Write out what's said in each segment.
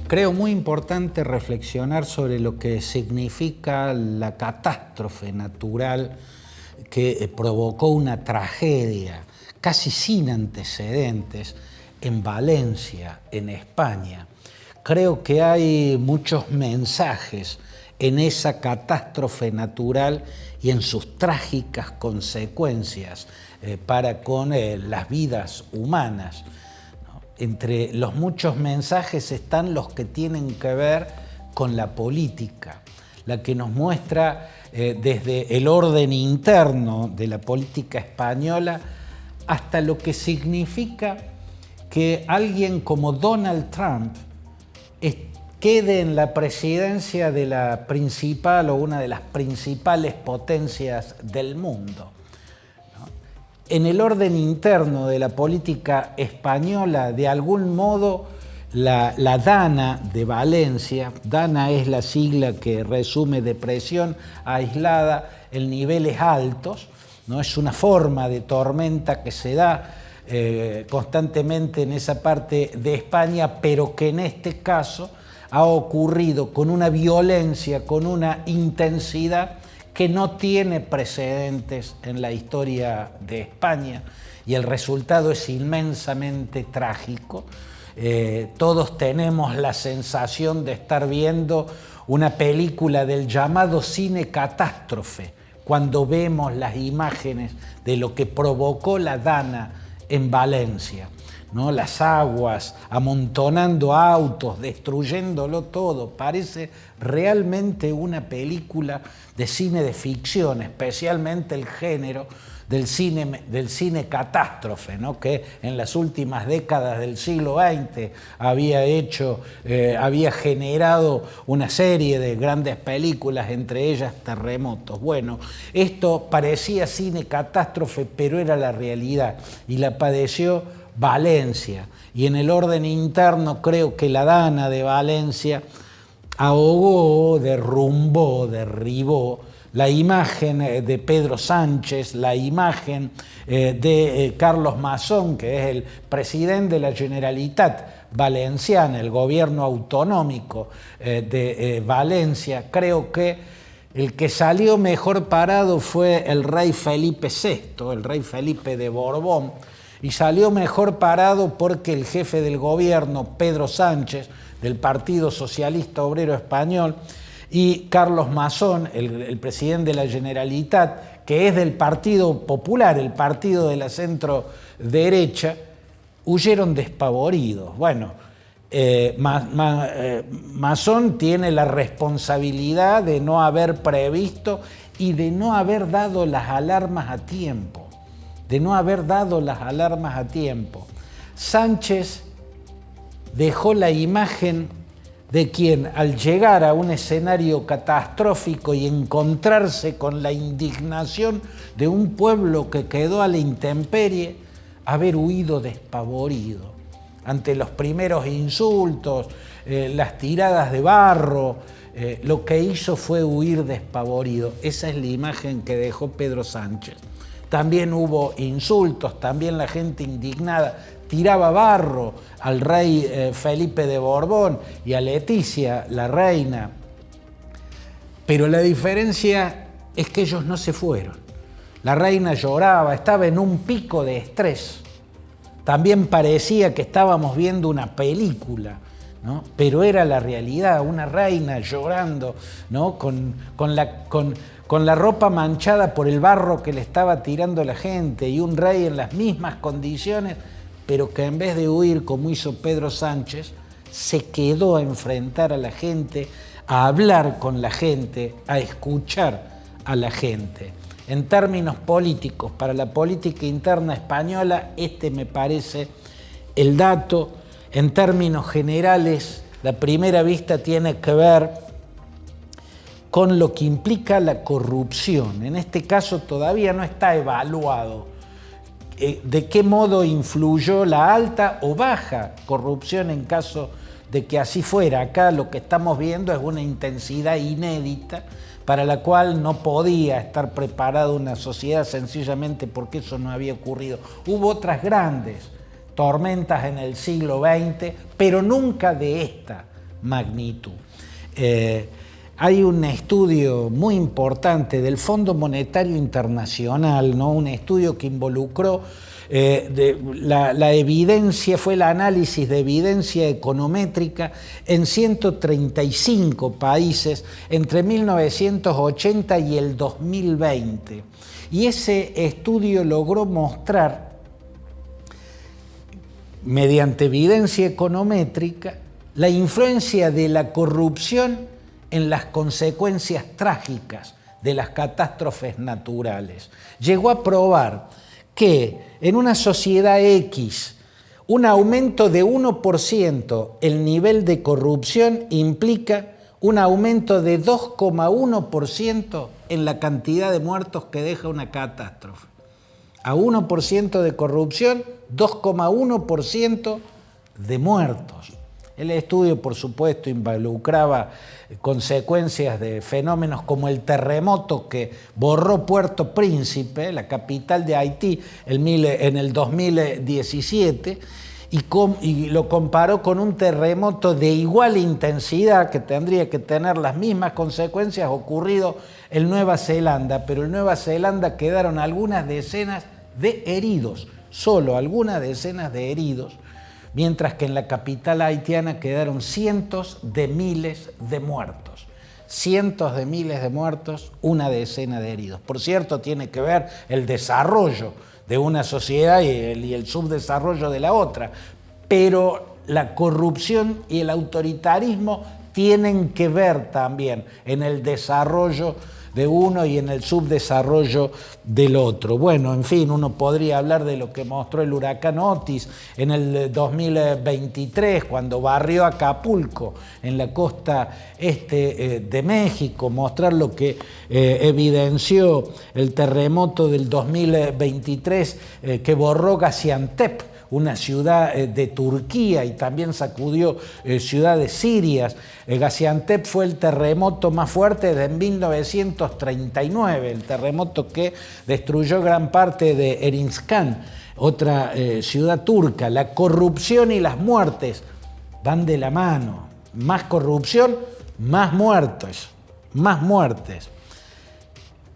Creo muy importante reflexionar sobre lo que significa la catástrofe natural que provocó una tragedia casi sin antecedentes en Valencia, en España. Creo que hay muchos mensajes en esa catástrofe natural y en sus trágicas consecuencias para con las vidas humanas. Entre los muchos mensajes están los que tienen que ver con la política, la que nos muestra desde el orden interno de la política española hasta lo que significa que alguien como Donald Trump quede en la presidencia de la principal o una de las principales potencias del mundo. En el orden interno de la política española, de algún modo, la DANA de Valencia, DANA es la sigla que resume depresión aislada en niveles altos, ¿no? Es una forma de tormenta que se da constantemente en esa parte de España, pero que en este caso ha ocurrido con una violencia, con una intensidad que no tiene precedentes en la historia de España, y el resultado es inmensamente trágico. Todos tenemos la sensación de estar viendo una película del llamado cine catástrofe, cuando vemos las imágenes de lo que provocó la DANA en Valencia, ¿no? Las aguas amontonando autos, destruyéndolo todo. Parece realmente una película de cine de ficción, especialmente el género del cine catástrofe, ¿no? Que en las últimas décadas del siglo XX había generado una serie de grandes películas, entre ellas Terremotos. Bueno, esto parecía cine catástrofe, pero era la realidad y la padeció Valencia. Y en el orden interno creo que la DANA de Valencia ahogó, derrumbó, derribó la imagen de Pedro Sánchez, la imagen de Carlos Mazón, que es el presidente de la Generalitat Valenciana, el gobierno autonómico de Valencia. Creo que el que salió mejor parado fue el rey Felipe VI, el rey Felipe de Borbón, y salió mejor parado porque el jefe del gobierno, Pedro Sánchez, del Partido Socialista Obrero Español, y Carlos Mazón, el presidente de la Generalitat, que es del Partido Popular, el partido de la centro derecha, huyeron despavoridos. Bueno, Mazón tiene la responsabilidad de no haber previsto y de no haber dado las alarmas a tiempo. Sánchez dejó la imagen de quien, al llegar a un escenario catastrófico y encontrarse con la indignación de un pueblo que quedó a la intemperie, haber huido despavorido ante los primeros insultos, las tiradas de barro. Lo que hizo fue huir despavorido. Esa es la imagen que dejó Pedro Sánchez. También hubo insultos, también la gente indignada tiraba barro al rey Felipe de Borbón y a Leticia, la reina. Pero la diferencia es que ellos no se fueron. La reina lloraba, estaba en un pico de estrés. También parecía que estábamos viendo una película, ¿no? Pero era la realidad, una reina llorando, ¿no? Con la ropa manchada por el barro que le estaba tirando la gente, y un rey en las mismas condiciones, pero que en vez de huir como hizo Pedro Sánchez, se quedó a enfrentar a la gente, a hablar con la gente, a escuchar a la gente. En términos políticos, para la política interna española, este me parece el dato. En términos generales, la primera vista tiene que ver con lo que implica la corrupción. En este caso todavía no está evaluado de qué modo influyó la alta o baja corrupción en caso de que así fuera. Acá lo que estamos viendo es una intensidad inédita para la cual no podía estar preparada una sociedad, sencillamente porque eso no había ocurrido. Hubo otras grandes tormentas en el siglo XX, pero nunca de esta magnitud. Hay un estudio muy importante del Fondo Monetario Internacional, ¿no? Un estudio que involucró la evidencia, fue el análisis de evidencia econométrica en 135 países entre 1980 y el 2020. Y ese estudio logró mostrar, mediante evidencia econométrica, la influencia de la corrupción en las consecuencias trágicas de las catástrofes naturales. Llegó a probar que en una sociedad X un aumento de 1% el nivel de corrupción implica un aumento de 2,1% en la cantidad de muertos que deja una catástrofe. A 1% de corrupción, 2,1% de muertos. El estudio, por supuesto, involucraba consecuencias de fenómenos como el terremoto que borró Puerto Príncipe, la capital de Haití, en el 2017, y lo comparó con un terremoto de igual intensidad, que tendría que tener las mismas consecuencias, ocurrido en Nueva Zelanda, pero en Nueva Zelanda quedaron algunas decenas de heridos, solo algunas decenas de heridos, mientras que en la capital haitiana quedaron cientos de miles de muertos. Cientos de miles de muertos, una decena de heridos. Por cierto, tiene que ver el desarrollo de una sociedad y el subdesarrollo de la otra, pero la corrupción y el autoritarismo tienen que ver también en el desarrollo de uno y en el subdesarrollo del otro. Bueno, en fin, uno podría hablar de lo que mostró el huracán Otis en el 2023, cuando barrió Acapulco, en la costa este de México, mostrar lo que evidenció el terremoto del 2023 que borró Gaziantep, una ciudad de Turquía, y también sacudió ciudades sirias. Gaziantep fue el terremoto más fuerte desde 1939, el terremoto que destruyó gran parte de Erzincan, otra ciudad turca. La corrupción y las muertes van de la mano. Más corrupción, más muertes, más muertes.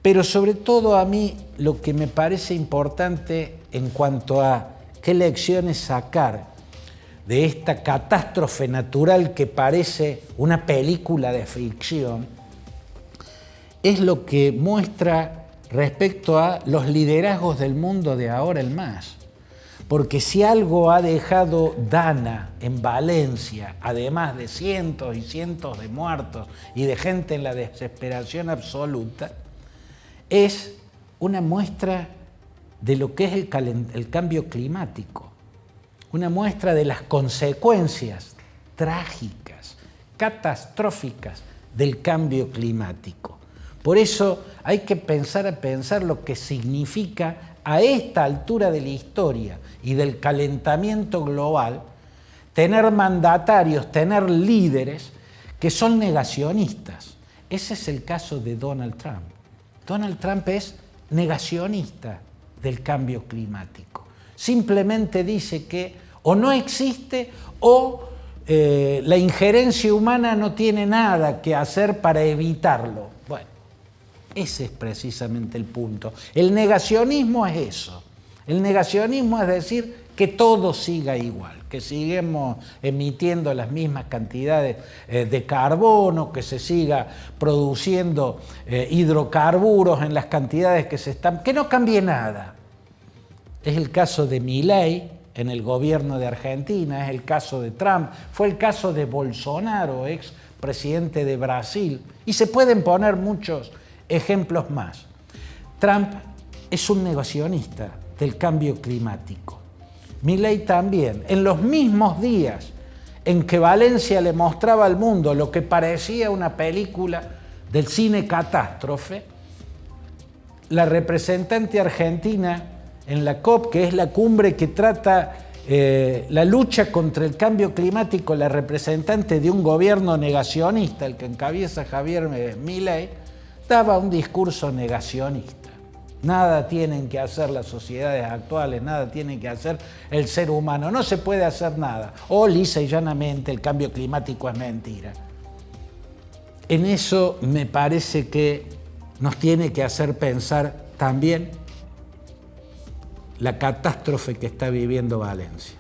Pero sobre todo a mí lo que me parece importante en cuanto a ¿qué lecciones sacar de esta catástrofe natural que parece una película de ficción? Es lo que muestra respecto a los liderazgos del mundo de ahora en más. Porque si algo ha dejado Dana en Valencia, además de cientos y cientos de muertos y de gente en la desesperación absoluta, es una muestra de lo que es el cambio climático, una muestra de las consecuencias trágicas, catastróficas del cambio climático. Por eso hay que pensar lo que significa a esta altura de la historia y del calentamiento global tener mandatarios, tener líderes que son negacionistas. Ese es el caso de Donald Trump. Donald Trump es negacionista del cambio climático. Simplemente dice que o no existe o la injerencia humana no tiene nada que hacer para evitarlo. Bueno, ese es precisamente el punto. El negacionismo es eso. El negacionismo es decir que todo siga igual, que sigamos emitiendo las mismas cantidades de carbono, que se siga produciendo hidrocarburos en las cantidades que se están, que no cambie nada. Es el caso de Milei en el gobierno de Argentina, es el caso de Trump, fue el caso de Bolsonaro, ex presidente de Brasil, y se pueden poner muchos ejemplos más. Trump es un negacionista del cambio climático. Milei también, en los mismos días en que Valencia le mostraba al mundo lo que parecía una película del cine catástrofe, la representante argentina en la COP, que es la cumbre que trata la lucha contra el cambio climático, la representante de un gobierno negacionista, el que encabeza Javier Milei, daba un discurso negacionista. Nada tienen que hacer las sociedades actuales, nada tiene que hacer el ser humano. No se puede hacer nada. O lisa y llanamente el cambio climático es mentira. En eso me parece que nos tiene que hacer pensar también la catástrofe que está viviendo Valencia.